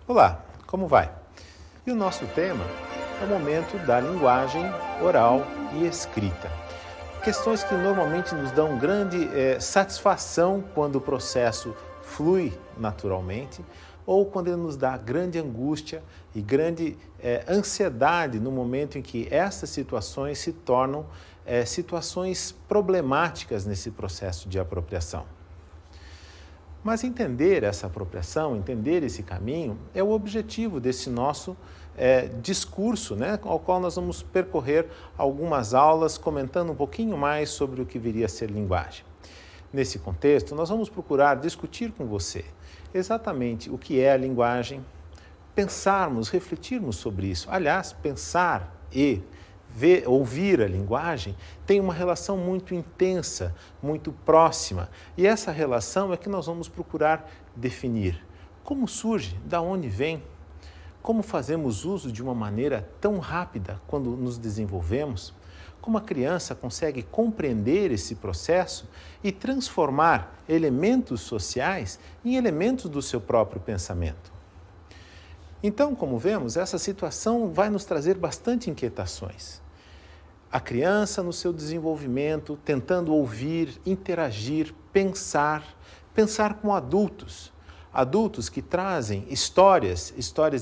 Olá, como vai? E o nosso tema é o momento da linguagem oral e escrita. Questões que normalmente nos dão grande satisfação quando o processo flui naturalmente ou quando ele nos dá grande angústia e grande ansiedade no momento em que essas situações se tornam situações problemáticas nesse processo de apropriação. Mas entender essa apropriação, entender esse caminho, é o objetivo desse nosso discurso, né, ao qual nós vamos percorrer algumas aulas comentando um pouquinho mais sobre o que viria a ser linguagem. Nesse contexto, nós vamos procurar discutir com você exatamente o que é a linguagem, pensarmos, refletirmos sobre isso. Aliás, pensar e ouvir a linguagem tem uma relação muito intensa, muito próxima. E essa relação é que nós vamos procurar definir. Como surge? Da onde vem? Como fazemos uso de uma maneira tão rápida quando nos desenvolvemos? Como a criança consegue compreender esse processo e transformar elementos sociais em elementos do seu próprio pensamento? Então, como vemos, essa situação vai nos trazer bastante inquietações. A criança, no seu desenvolvimento, tentando ouvir, interagir, pensar com adultos. Adultos que trazem histórias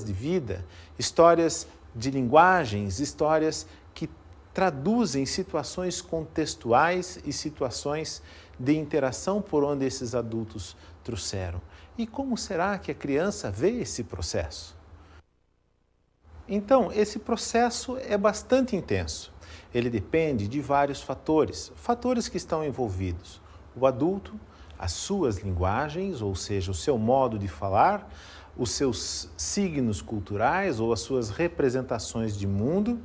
de vida, histórias de linguagens, histórias que traduzem situações contextuais e situações de interação por onde esses adultos trouxeram. E como será que a criança vê esse processo? Então, esse processo é bastante intenso. Ele depende de vários fatores que estão envolvidos. O adulto, as suas linguagens, ou seja, o seu modo de falar, os seus signos culturais ou as suas representações de mundo,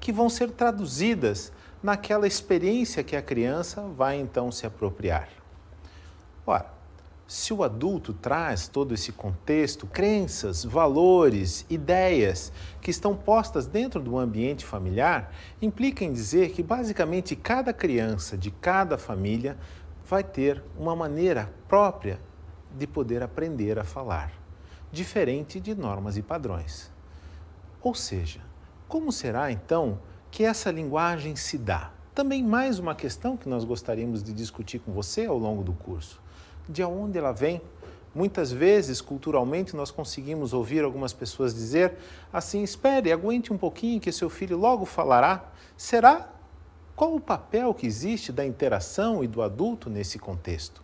que vão ser traduzidas naquela experiência que a criança vai então se apropriar. Ora, se o adulto traz todo esse contexto, crenças, valores, ideias que estão postas dentro do ambiente familiar, implica em dizer que basicamente cada criança de cada família vai ter uma maneira própria de poder aprender a falar, diferente de normas e padrões. Ou seja, como será então que essa linguagem se dá? Também mais uma questão que nós gostaríamos de discutir com você ao longo do curso. De onde ela vem? Muitas vezes, culturalmente, nós conseguimos ouvir algumas pessoas dizer assim: espere, aguente um pouquinho que seu filho logo falará. Será? Qual o papel que existe da interação e do adulto nesse contexto?